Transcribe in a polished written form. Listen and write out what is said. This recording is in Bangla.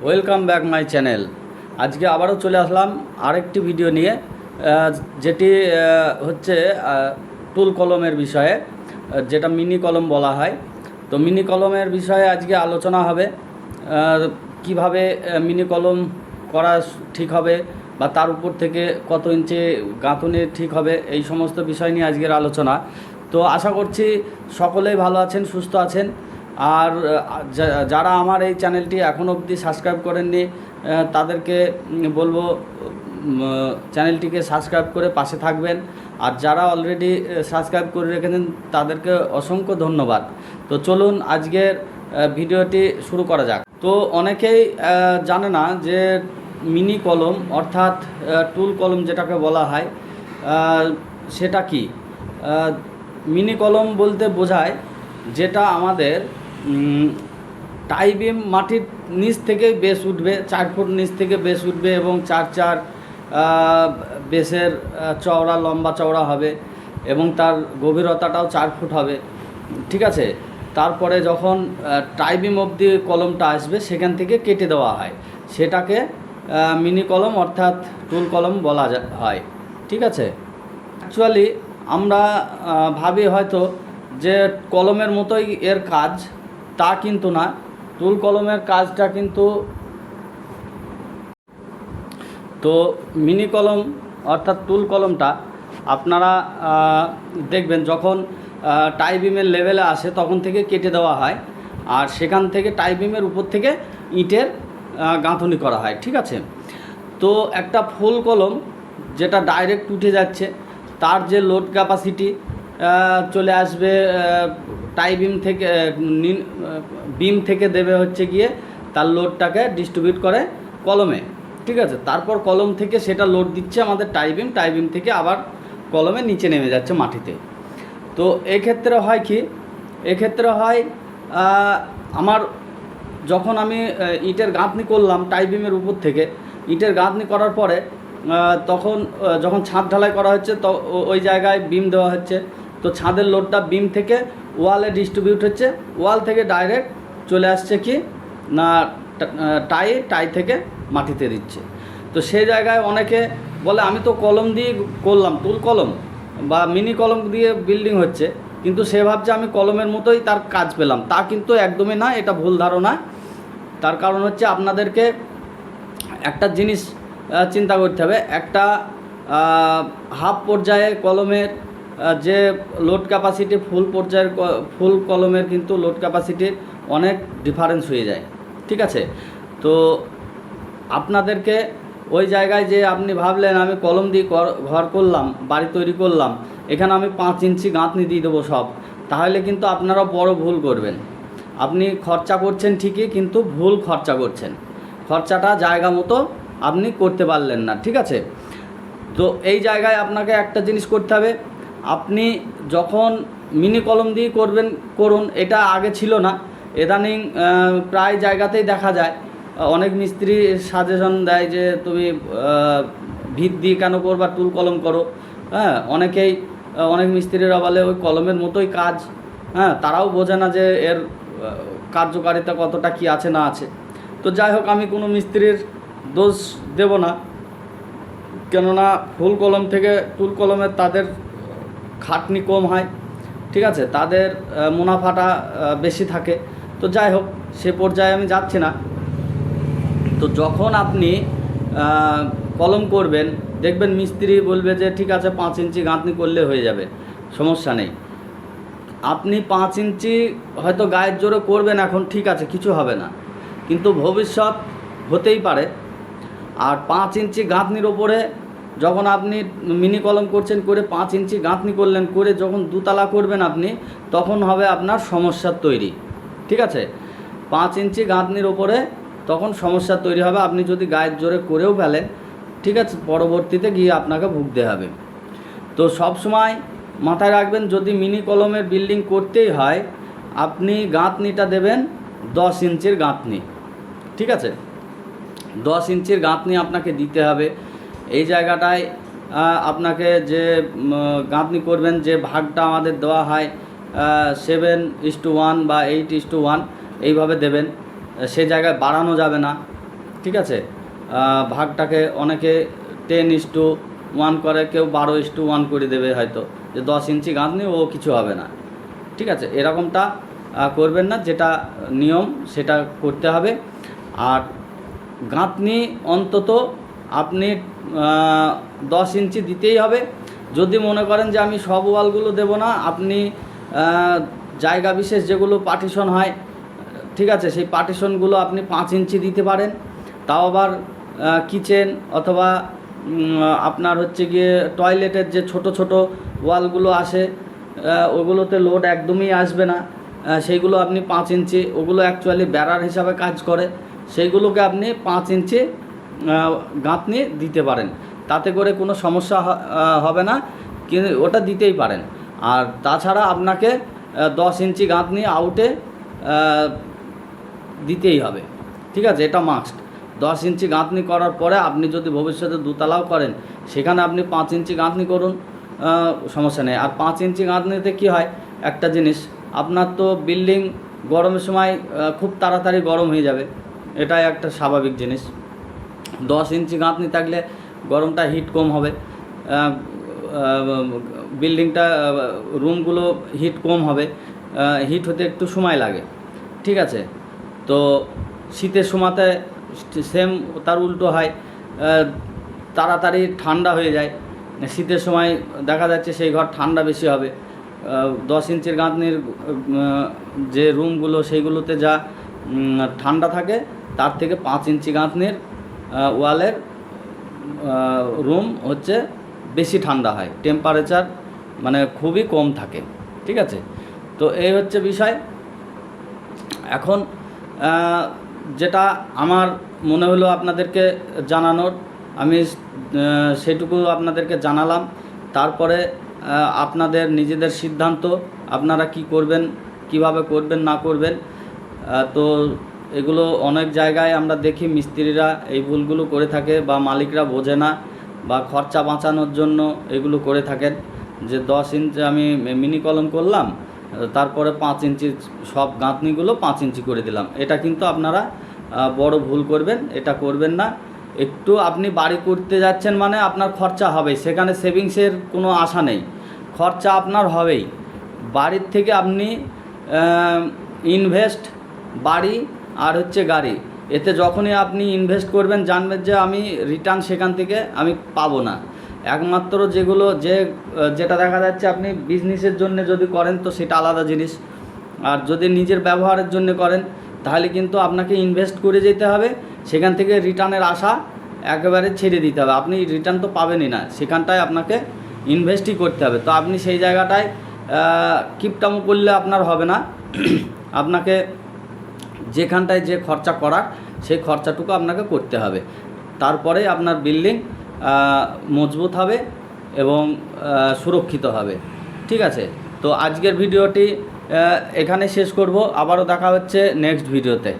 Welcome back my channel. আজকে আবারও চলে আসলাম আরেকটি ভিডিও নিয়ে, যেটি হচ্ছে টুল কলমের বিষয়ে, যেটা মিনি কলম বলা হয়। তো মিনি কলমের বিষয়ে আজকে আলোচনা হবে, কিভাবে মিনি কলম করা ঠিক হবে বা তার উপর থেকে কত ইঞ্চি গাঁথুনি ঠিক হবে, এই সমস্ত বিষয় নিয়ে আজকের আলোচনা। তো আশা করছি সকলেই ভালো আছেন, সুস্থ আছেন। আর যারা আমার এই চ্যানেলটি এখনও অবধি সাবস্ক্রাইব করেননি, তাদেরকে বলবো চ্যানেলটিকে সাবস্ক্রাইব করে পাশে থাকবেন। আর যারা অলরেডি সাবস্ক্রাইব করে রেখেছেন তাদেরকে অসংখ্য ধন্যবাদ। তো চলুন আজকের ভিডিওটি শুরু করা যাক। তো অনেকেই জানে না যে মিনি কলম অর্থাৎ টুল কলম যেটাকে বলা হয় সেটা কি। মিনি কলম বলতে বোঝায় যেটা আমাদের টাই বিম মাটির নিচ থেকে বেস উঠবে, 4 ফুট নিচ থেকে বেস উঠবে এবং 4 বেসের চওড়া, লম্বা চওড়া হবে এবং তার গভীরতাটাও 4 ফুট হবে। ঠিক আছে, তারপরে যখন টাই বিম অবধি কলমটা আসবে সেখান থেকে কেটে দেওয়া হয়, সেটাকে মিনি কলম অর্থাৎ টুল কলম বলা হয়। ঠিক আছে, অ্যাকচুয়ালি আমরা ভাবি হয়তো যে কলমের মতোই এর কাজ, তা কিন্তু না। টুল কলমের কাজটা কিন্তু, তো মিনি কলম অর্থাৎ টুল কলমটা আপনারা দেখবেন যখন টাই বিমের লেভেলে আসে তখন থেকে কেটে দেওয়া হয়, আর সেখান থেকে টাই বিমের উপর থেকে ইটের গাঁথনি করা হয়। ঠিক আছে, তো একটা ফুল কলম যেটা ডাইরেক্ট উঠে যাচ্ছে, তার যে লোড ক্যাপাসিটি চলে আসবে টাই বিম থেকে, বিম থেকে দেবে হচ্ছে গিয়ে তার লোডটাকে ডিস্ট্রিবিউট করে কলমে। ঠিক আছে, তারপর কলম থেকে সেটা লোড দিচ্ছে আমাদের টাই বিম থেকে আবার কলমে নিচে নেমে যাচ্ছে মাটিতে। তো এক্ষেত্রে হয় কি, এক্ষেত্রে হয় আমার যখন আমি ইটের গাঁথনি করলাম টাই বিমের উপর থেকে, ইটের গাঁথনি করার পরে তখন যখন ছাদ ঢালাই করা হচ্ছে তো ওই জায়গায় বিম দেওয়া হচ্ছে, তো ছাদের লোডটা বিম থেকে ওয়ালে ডিস্ট্রিবিউট হচ্ছে, ওয়াল থেকে ডাইরেক্ট চলে আসছে কি না টাই থেকে মাটিতে দিচ্ছে। তো সেই জায়গায় অনেকে বলে আমি তো কলম দিয়ে করলাম, টুল কলম বা মিনি কলম দিয়ে বিল্ডিং হচ্ছে, কিন্তু সে ভাবছে আমি কলমের মতোই তার কাজ পেলাম। তা কিন্তু একদমই না, এটা ভুল ধারণা। তার কারণ হচ্ছে আপনাদেরকে একটা জিনিস চিন্তা করতে হবে, একটা হাফ পর্যায়ে কলমের যে লোড ক্যাপাসিটি, ফুল কলমের কিন্তু লোড ক্যাপাসিটির অনেক ডিফারেন্স হয়ে যায়। ঠিক আছে, তো আপনাদেরকে ওই জায়গায় যে আপনি ভাবলেন আমি কলম দিয়ে ঘর করলাম, বাড়ি তৈরি করলাম, এখানে আমি 5 ইঞ্চি গাঁথনি দিয়ে দেবো সব, তাহলে কিন্তু আপনারা বড় ভুল করবেন। আপনি খরচা করছেন ঠিকই, কিন্তু ভুল খরচা করছেন, খরচাটা জায়গা মতো আপনি করতে পারলেন না। ঠিক আছে, তো এই জায়গায় আপনাকে একটা জিনিস করতে হবে, আপনি যখন মিনি কলম দিয়ে করুন, এটা আগে ছিল না, ইদানিং প্রায় জায়গাতেই দেখা যায়। অনেক মিস্ত্রি সাজেশন দেয় যে তুমি ভিত দিয়ে কেন করবা, টুল কলম করো। হ্যাঁ, অনেক মিস্ত্রিরা বলে ওই কলমের মতোই কাজ। হ্যাঁ, তারাও বোঝে না যে এর কার্যকারিতা কতটা কি আছে না আছে। তো যাই হোক, আমি কোনো মিস্ত্রির দোষ দেব না, কেননা ফুল কলম থেকে টুল কলমের তাদের খাটনি কম হয়। ঠিক আছে, তাদের মুনাফাটা বেশি থাকে। তো যাই হোক, সে পর্যায়ে আমি যাচ্ছি না। তো যখন আপনি কলম করবেন, দেখবেন মিস্ত্রি বলবে যে ঠিক আছে 5 ইঞ্চি গাঁথনি করলে হয়ে যাবে, সমস্যা নেই। আপনি 5 ইঞ্চি হয়তো গায়ের জোরে করবেন এখন, ঠিক আছে, কিছু হবে না, কিন্তু ভবিষ্যৎ হতেই পারে। আর 5 ইঞ্চি গাঁথনির ওপরে যখন আপনি মিনি কলম করছেন, করে 5 ইঞ্চি গাঁথনি করলেন, করে যখন দুতলা করবেন আপনি, তখন হবে আপনার সমস্যার তৈরি। ঠিক আছে, 5 ইঞ্চি গাঁথনির ওপরে তখন সমস্যা তৈরি হবে, আপনি যদি গায়ের জোরে করেও ফেলেন, ঠিক আছে, পরবর্তীতে গিয়ে আপনাকে ভুগতে হবে। তো সব সময় মাথায় রাখবেন, যদি মিনি কলমের বিল্ডিং করতেই হয়, আপনি গাঁথনিটা দেবেন 10 ইঞ্চির গাঁথনি। ঠিক আছে, 10 ইঞ্চির গাঁথনি আপনাকে দিতে হবে। এই জায়গাটায় আপনাকে যে গাঁথনি করবেন, যে ভাগটা আমাদের দেওয়া হয় 7:1 বা 8:1, এইভাবে দেবেন। সে জায়গায় বাড়ানো যাবে না, ঠিক আছে। ভাগটাকে অনেকে 10:1 করে, কেউ 12:1 করে দেবে হয়তো, যে 10 ইঞ্চি গাঁথনি ও কিছু হবে না। ঠিক আছে, এরকমটা করবেন না, যেটা নিয়ম সেটা করতে হবে। আর গাঁথনি অন্তত আপনি 10 ইঞ্চি দিতেই হবে। যদি মনে করেন যে আমি সব ওয়ালগুলো দেবো না, আপনি জায়গা বিশেষ যেগুলো পার্টিশন হয়, ঠিক আছে, সেই পার্টিশনগুলো আপনি 5 ইঞ্চি দিতে পারেন। তাও আবার কিচেন অথবা আপনার হচ্ছে গিয়ে টয়লেটের যে ছোট ছোট ওয়ালগুলো আসে, ওগুলোতে লোড একদমই আসবে না, সেইগুলো আপনি 5 ইঞ্চি, ওগুলো অ্যাকচুয়ালি ব্যারার হিসাবে কাজ করে, সেইগুলোকে আপনি 5 ইঞ্চি গাঁথনি দিতে পারেন। তাতে করে কোনো সমস্যা হবে না, কিন্তু ওটা দিতেই পারেন। আর তাছাড়া আপনাকে 10 ইঞ্চি গাঁথনি আউটে দিতেই হবে। ঠিক আছে, এটা মাস্ট। 10 ইঞ্চি গাঁথনি করার পরে আপনি যদি ভবিষ্যতে দুতলাও করেন, সেখানে আপনি 5 ইঞ্চি গাঁথনি করুন, সমস্যা নেই। আর 5 ইঞ্চি গাঁথনিতে কী হয়, একটা জিনিস, আপনার তো বিল্ডিং গরমের সময় খুব তাড়াতাড়ি গরম হয়ে যাবে, এটাই একটা স্বাভাবিক জিনিস। 10 ইঞ্চি গাঁথনি থাকলে গরমটা হিট কম হবে, বিল্ডিংটা রুমগুলো হিট কম হবে, হিট হতে একটু সময় লাগে। ঠিক আছে, তো শীতের সময়তে সেম তার উল্টো হয়, তাড়াতাড়ি ঠান্ডা হয়ে যায়। শীতের সময় দেখা যাচ্ছে সেই ঘর ঠান্ডা বেশি হবে। 10 ইঞ্চির গাঁথনির যে রুমগুলো, সেইগুলোতে যা ঠান্ডা থাকে, তার থেকে 5 ইঞ্চি গাঁথনির ওয়ালের রুম হচ্ছে বেশি ঠান্ডা হয়, টেম্পারেচার মানে খুবই কম থাকে। ঠিক আছে, তো এই হচ্ছে বিষয়। এখন যেটা আমার মনে হলো আপনাদেরকে জানানোর, আমি সেটুকু আপনাদেরকে জানালাম। তারপরে আপনাদের নিজেদের সিদ্ধান্ত, আপনারা কি করবেন, কিভাবে করবেন না করবেন। তো এগুলো অনেক জায়গায় আমরা দেখি মিস্ত্রিরা এই ভুলগুলো করে থাকে, বা মালিকরা বোঝে না, বা খরচা বাঁচানোর জন্য এগুলো করে থাকেন, যে 10 ইঞ্চি আমি মিনি কলম করলাম, তারপরে 5 ইঞ্চি সব গাঁথনিগুলো 5 ইঞ্চি করে দিলাম। এটা কিন্তু আপনারা বড় ভুল করবেন, এটা করবেন না। একটু আপনি বাড়ি করতে যাচ্ছেন মানে আপনার খরচা হবেই, সেখানে সেভিংসের কোনো আশা নেই, খরচা আপনার হবেই। বাড়ির থেকে আপনি ইনভেস্ট, বাড়ি আর হচ্ছে গাড়ি, এতে যখনই আপনি ইনভেস্ট করবেন জানবেন যে আমি রিটার্ন সেখান থেকে আমি পাবো না। একমাত্র যেটা দেখা যাচ্ছে আপনি বিজনেসের জন্য যদি করেন তো সেটা আলাদা জিনিস, আর যদি নিজের ব্যবহারের জন্য করেন তাহলে কিন্তু আপনাকে ইনভেস্ট করে যেতে হবে, সেখান থেকে রিটার্নের আশা একেবারে ছেড়ে দিতে হবে। আপনি রিটার্ন তো পাবেনই না, সেখানটায় আপনাকে ইনভেস্টই করতে হবে। তো আপনি সেই জায়গাটায় কিপটামো করলে আপনার হবে না, আপনাকে যেখানটায় যে খরচা করার সেই খরচাটুকু আপনাকে করতে হবে, তারপরে আপনার বিল্ডিং মজবুত হবে এবং সুরক্ষিত হবে। ঠিক আছে, তো আজকের ভিডিওটি এখানে শেষ করব, আবারও দেখা হচ্ছে নেক্সট ভিডিওতে।